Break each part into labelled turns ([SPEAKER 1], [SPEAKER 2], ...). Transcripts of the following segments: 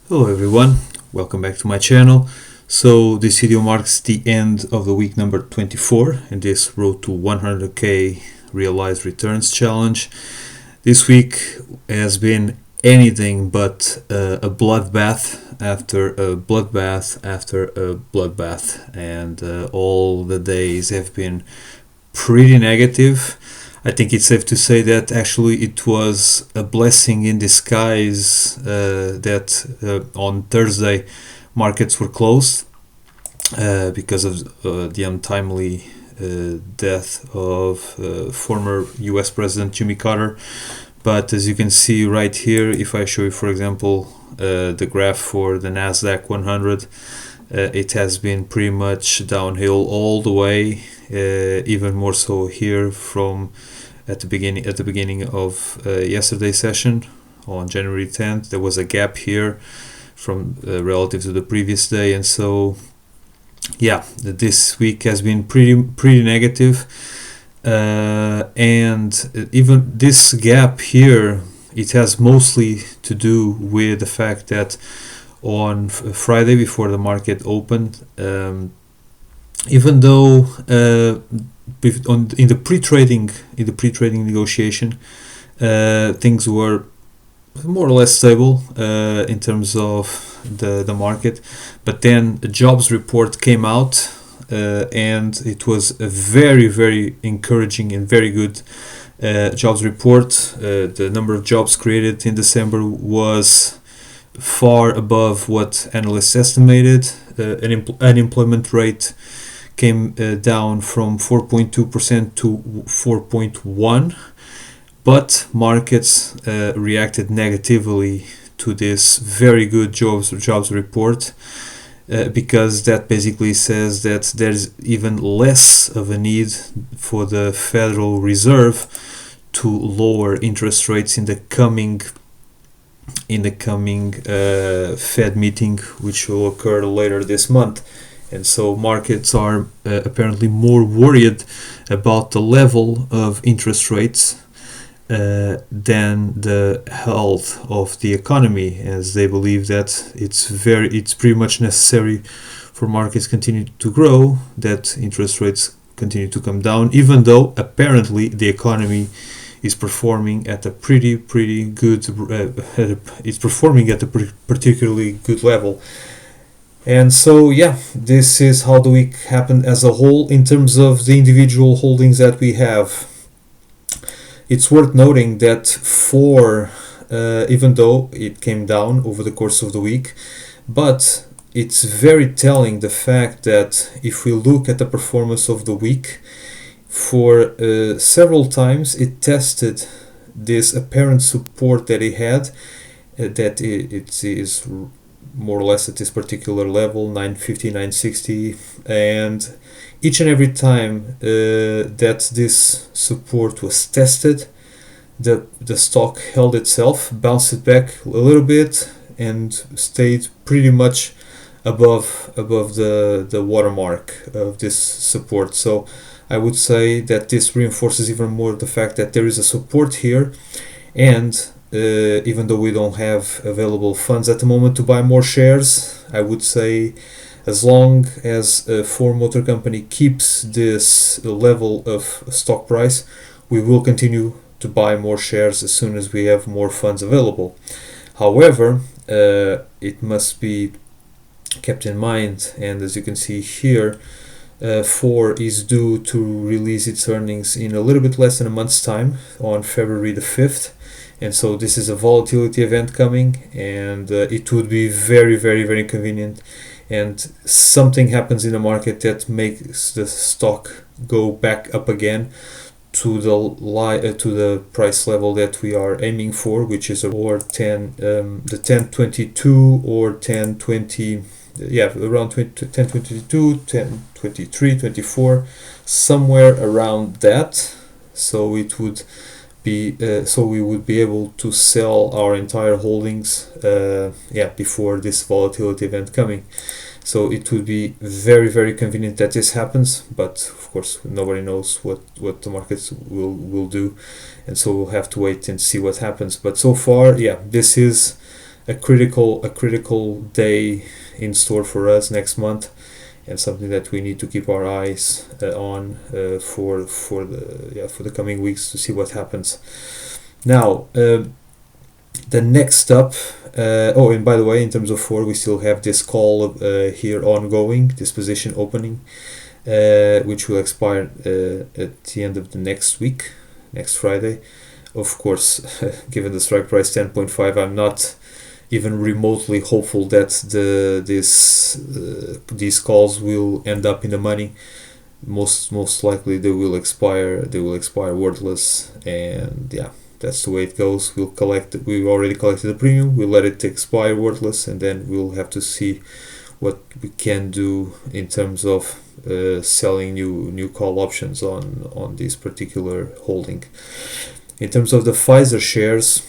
[SPEAKER 1] Hello everyone, welcome back to my channel. So this video marks the end of the week number 24 in this Road to 100k realized returns challenge. This week has been anything but a bloodbath after a bloodbath after a bloodbath, and all the days have been pretty negative. I think it's safe to say that actually it was a blessing in disguise that on Thursday markets were closed because of the untimely death of former US President Jimmy Carter. But as you can see right here, if I show you, for example, the graph for the Nasdaq 100, it has been pretty much downhill all the way, even more so here from at the beginning of yesterday's session on January 10th. There was a gap here from relative to the previous day, and so yeah, this week has been pretty negative, and even this gap here, it has mostly to do with the fact that on Friday before the market opened, even though in the pre-trading negotiation, things were more or less stable in terms of the market, but then a jobs report came out, and it was a very encouraging and very good jobs report. The number of jobs created in December was far above what analysts estimated. Unemployment rate came down from 4.2% to 4.1%, but markets reacted negatively to this very good jobs report, because that basically says that there's even less of a need for the Federal Reserve to lower interest rates in the coming Fed meeting, which will occur later this month. And so markets are apparently more worried about the level of interest rates than the health of the economy, as they believe that it's pretty much necessary for markets continue to grow, that interest rates continue to come down, even though apparently the economy is performing at a pretty good it's performing at a particularly good level. And so yeah, this is how the week happened as a whole. In terms of the individual holdings that we have, it's worth noting that even though it came down over the course of the week, but it's very telling the fact that if we look at the performance of the week, for several times it tested this apparent support that it had, that it is more or less at this particular level, 950, 960, and each and every time that this support was tested, the stock held itself, bounced it back a little bit, and stayed pretty much above the watermark of this support. So I would say that this reinforces even more the fact that there is a support here, and even though we don't have available funds at the moment to buy more shares, I would say as long as Ford Motor Company keeps this level of stock price, we will continue to buy more shares as soon as we have more funds available. However, it must be kept in mind, and as you can see here, Ford is due to release its earnings in a little bit less than a month's time, on February the 5th. And so this is a volatility event coming, and it would be very convenient, and something happens in the market that makes the stock go back up again to the price level that we are aiming for, which is the 1022 or 1020, around 1022, 1023, 24, somewhere around that. So it would be so we would be able to sell our entire holdings before this volatility event coming. So it would be very convenient that this happens, but of course nobody knows what the markets will do, and so we'll have to wait and see what happens. But so far, this is a critical day in store for us next month, and something that we need to keep our eyes on for the coming weeks to see what happens. Now, the next up. And by the way, in terms of 4, we still have this call here ongoing, this position opening, which will expire at the end of the next week, next Friday. Of course, given the strike price 10.5, I'm not even remotely hopeful that these calls will end up in the money. Most likely they will expire worthless, and yeah, that's the way it goes. We've already collected the premium, we'll let it expire worthless, and then we'll have to see what we can do in terms of selling new call options on this particular holding. In terms of the Pfizer shares,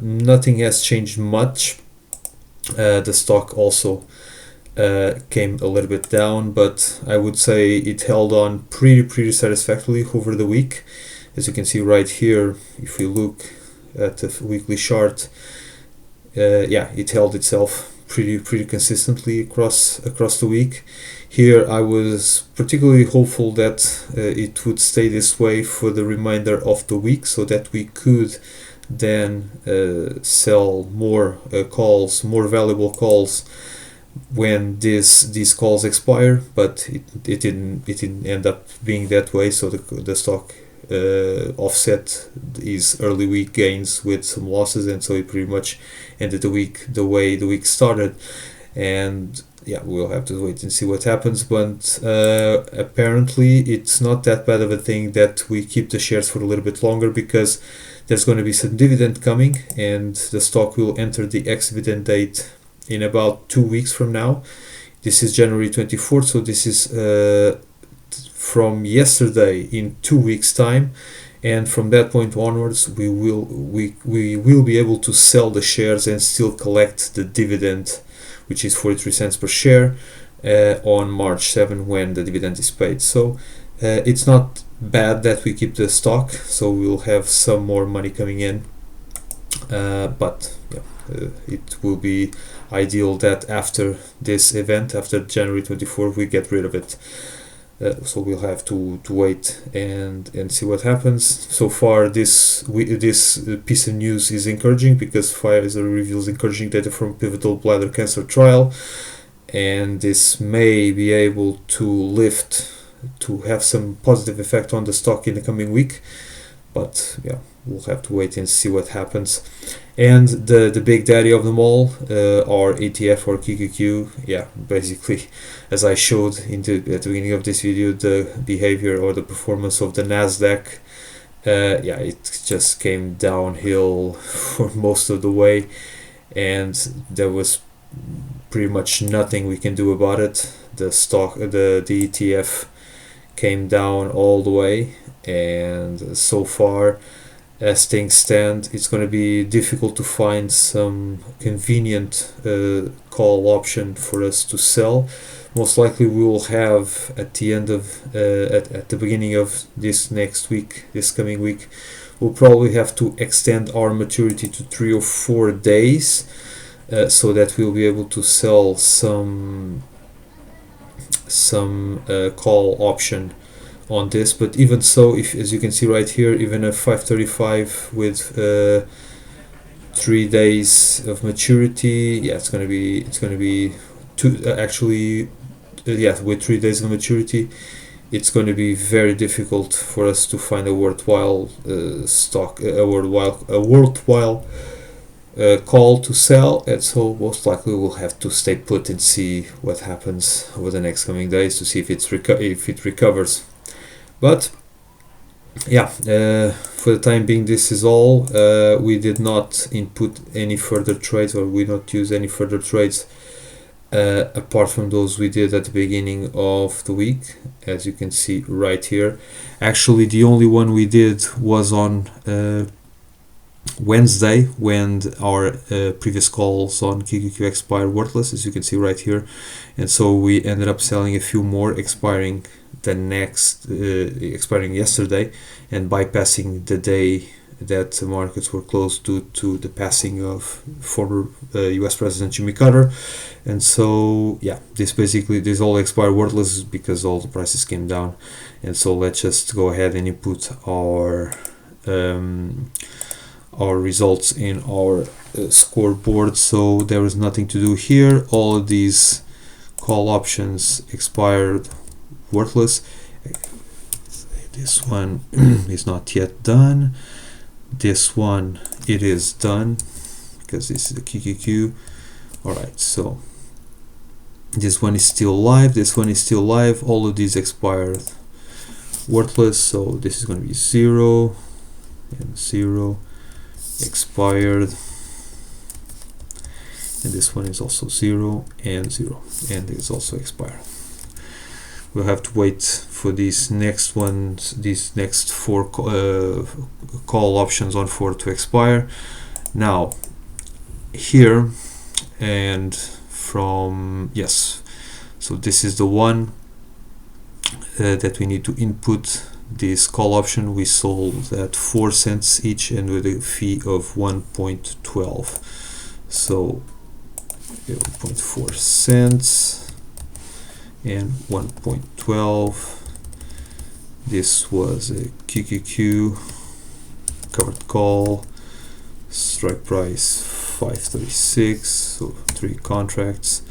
[SPEAKER 1] nothing has changed much. The stock also came a little bit down, but I would say it held on pretty satisfactorily over the week. As you can see right here, if we look at the weekly chart, it held itself pretty consistently across the week. Here I was particularly hopeful that it would stay this way for the remainder of the week, so that we could then sell more calls, more valuable calls when these calls expire, but it didn't end up being that way. So the stock offset these early week gains with some losses, and so it pretty much ended the week the way the week started. And yeah, we'll have to wait and see what happens, but apparently it's not that bad of a thing that we keep the shares for a little bit longer, because there's going to be some dividend coming, and the stock will enter the ex-dividend date in about 2 weeks from now. This is January 24th, so this is from yesterday, in 2 weeks time, and from that point onwards we will be able to sell the shares and still collect the dividend, which is 43 cents per share on March 7 when the dividend is paid. So it's not bad that we keep the stock, so we'll have some more money coming in, but it will be ideal that after this event, after January 24th, we get rid of it. So we'll have to wait and see what happens. So far, this piece of news is encouraging, because Pfizer reveals encouraging data from pivotal bladder cancer trial, and this may be able to have some positive effect on the stock in the coming week. But yeah, we'll have to wait and see what happens. And the big daddy of them all, our ETF or QQQ, basically, as I showed at the beginning of this video, the behavior or the performance of the Nasdaq, it just came downhill for most of the way, and there was pretty much nothing we can do about it. The ETF came down all the way, and so far, as things stand, it's going to be difficult to find some convenient call option for us to sell. Most likely we will have at the beginning of this coming week, we'll probably have to extend our maturity to 3 or 4 days, so that we'll be able to sell some call option on this. But even so, if, as you can see right here, even a 535 with 3 days of maturity, it's going to be with 3 days of maturity, it's going to be very difficult for us to find a worthwhile call to sell, and so most likely we'll have to stay put and see what happens over the next coming days to see if it recovers. But for the time being, this is all. We did not input any further trades, or we not use any further trades apart from those we did at the beginning of the week, as you can see right here. Actually, the only one we did was on Wednesday, when our previous calls on QQQ expired worthless, as you can see right here, and so we ended up selling a few more, expiring yesterday and bypassing the day that the markets were closed due to the passing of former US President Jimmy Carter. And so yeah, this all expired worthless because all the prices came down. And so let's just go ahead and input our results in our scoreboard. So there is nothing to do here. All of these call options expired worthless. This one is not yet done. This one, it is done because this is the QQQ. Alright, so this one is still live, this one is still live. All of these expired worthless, so this is going to be 0 and 0 expired, and this one is also 0 and 0, and it's also expired. We'll have to wait for these next ones, these next 4 call options on 4 to expire. Now here, and from, yes, so this is the one that we need to input this call option. We sold at 4 cents each and with a fee of 1.12, so 0.4 cents and 1.12. This was a QQQ covered call, strike price 536, so 3 contracts,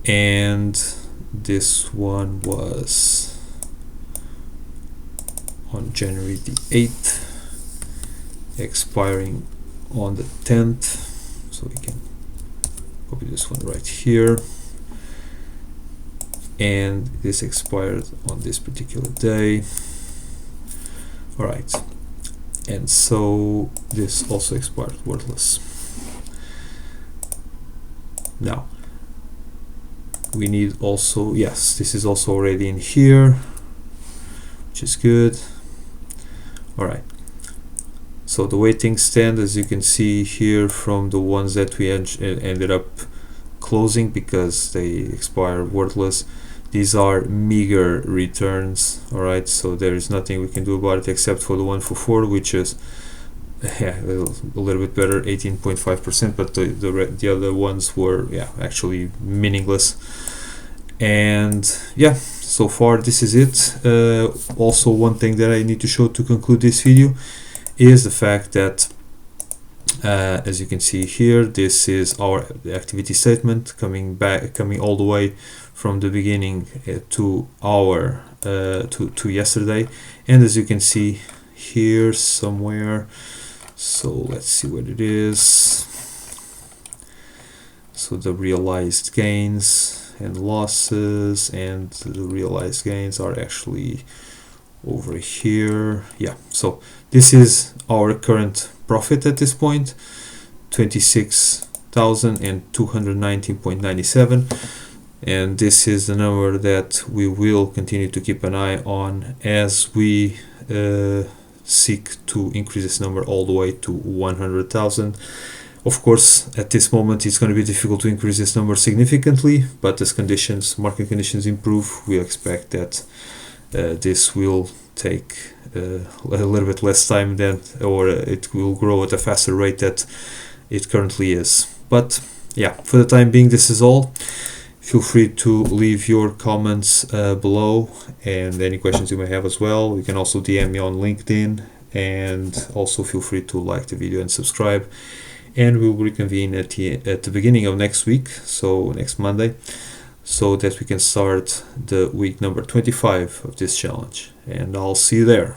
[SPEAKER 1] and this one was on January the 8th, expiring on the 10th, so we can copy this one right here, and this expired on this particular day. All right, and so this also expired worthless. Now we need also, yes, this is also already in here, which is good. All right, so the way things stand, as you can see here from the ones that we ended up closing because they expired worthless, these are meager returns. All right, so there is nothing we can do about it except for the one for 4, which is a little bit better, 18.5%, but the other ones were actually meaningless. And yeah, so far this is it. Also, one thing that I need to show to conclude this video is the fact that as you can see here, this is our activity statement coming all the way from the beginning to our to yesterday. And as you can see here somewhere, so let's see what it is. So the realized gains and losses, and the realized gains are actually over here. Yeah, so this is our current profit at this point, 26,219.97, and this is the number that we will continue to keep an eye on as we seek to increase this number all the way to 100,000. Of course, at this moment it's going to be difficult to increase this number significantly, but as market conditions improve, we expect that this will take a little bit less time or it will grow at a faster rate that it currently is. But yeah, for the time being, this is all. Feel free to leave your comments below, and any questions you may have as well. You can also DM me on LinkedIn, and also feel free to like the video and subscribe. And we will reconvene at the beginning of next week, so next Monday, so that we can start the week number 25 of this challenge. And I'll see you there.